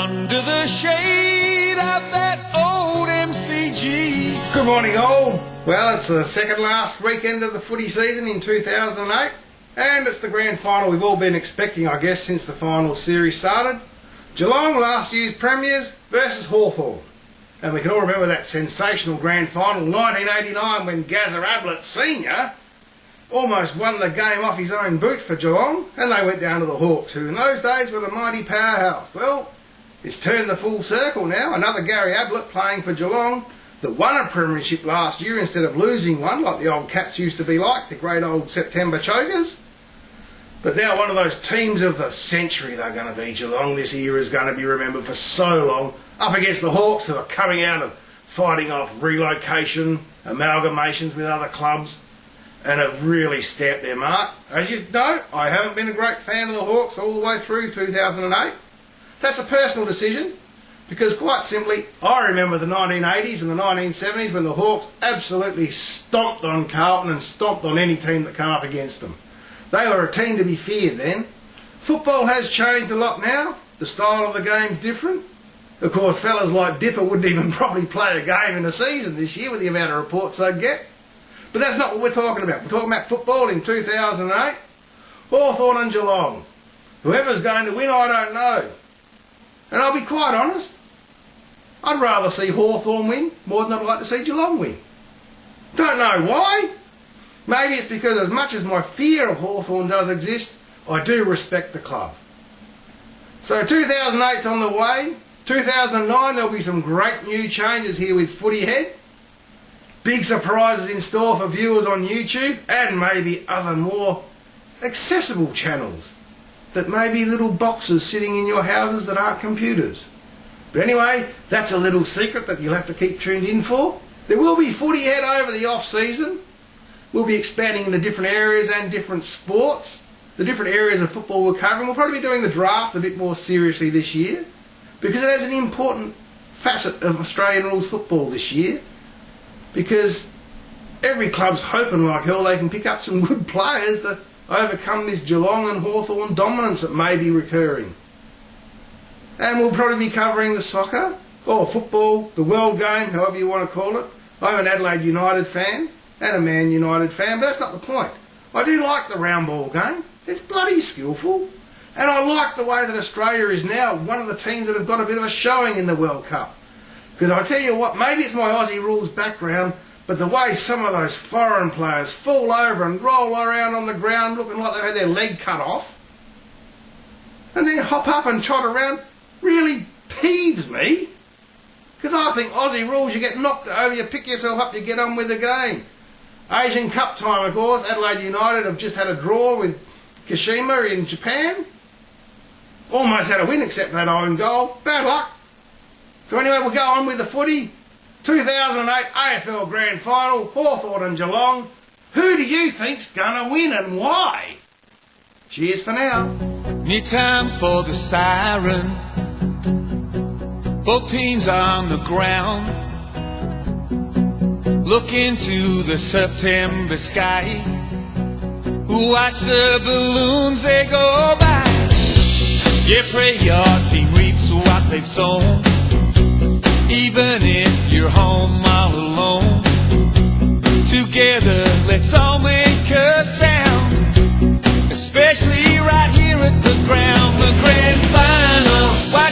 under the shade of that old MCG. Good morning all. Well, it's the second last weekend of the footy season in 2008 and it's the grand final we've all been expecting, I guess, since the final series started. Geelong, last year's premiers, versus Hawthorn. And we can all remember that sensational grand final 1989 when Gazza Ablett Sr. almost won the game off his own boot for Geelong, and they went down to the Hawks, who in those days were the mighty powerhouse. Well, it's turned the full circle now. Another Gary Ablett playing for Geelong that won a premiership last year instead of losing one like the old Cats used to be like, the great old September chokers. But now one of those teams of the century they're going to be. Geelong this year is going to be remembered for so long, up against the Hawks, who are coming out of fighting off relocation, amalgamations with other clubs, and have really stamped their mark. As you know, I haven't been a great fan of the Hawks all the way through 2008. That's a personal decision, because quite simply, I remember the 1980s and the 1970s when the Hawks absolutely stomped on Carlton and stomped on any team that came up against them. They were a team to be feared then. Football has changed a lot now. The style of the game's different. Of course, fellas like Dipper wouldn't even probably play a game in a season this year with the amount of reports they'd get. But that's not what we're talking about. We're talking about football in 2008. Hawthorn and Geelong. Whoever's going to win, I don't know. And I'll be quite honest, I'd rather see Hawthorn win more than I'd like to see Geelong win. Don't know why. Maybe it's because as much as my fear of Hawthorn does exist, I do respect the club. So 2008's on the way. 2009 there'll be some great new changes here with Footyhead. Big surprises in store for viewers on YouTube and maybe other more accessible channels that may be little boxes sitting in your houses that aren't computers. But anyway, that's a little secret that you'll have to keep tuned in for. There will be Footyhead over the off-season. We'll be expanding into different areas and different sports. The different areas of football we're covering. We'll probably be doing the draft a bit more seriously this year because it has an important facet of Australian rules football this year, because every club's hoping like hell they can pick up some good players to overcome this Geelong and Hawthorn dominance that may be recurring. And we'll probably be covering the soccer, or football, the world game, however you want to call it. I'm an Adelaide United fan and a Man United fan, but that's not the point. I do like the round ball game. It's bloody skillful. And I like the way that Australia is now one of the teams that have got a bit of a showing in the World Cup. Because I tell you what, maybe it's my Aussie rules background, but the way some of those foreign players fall over and roll around on the ground looking like they've had their leg cut off, and then hop up and trot around, really peeves me. Because I think Aussie rules, you get knocked over, you pick yourself up, you get on with the game. Asian Cup time, of course, Adelaide United have just had a draw with Kashima in Japan. Almost had a win except that own goal. Bad luck. So anyway, we'll go on with the footy. 2008 AFL Grand Final, Hawthorn and Geelong. Who do you think's going to win and why? Cheers for now. Need time for the siren. Both teams are on the ground. Look into the September sky. Watch the balloons, they go by. Yeah, pray your team reaps what they've sown. Even if you're home all alone, together let's all make a sound. Especially right here at the ground, the grand final.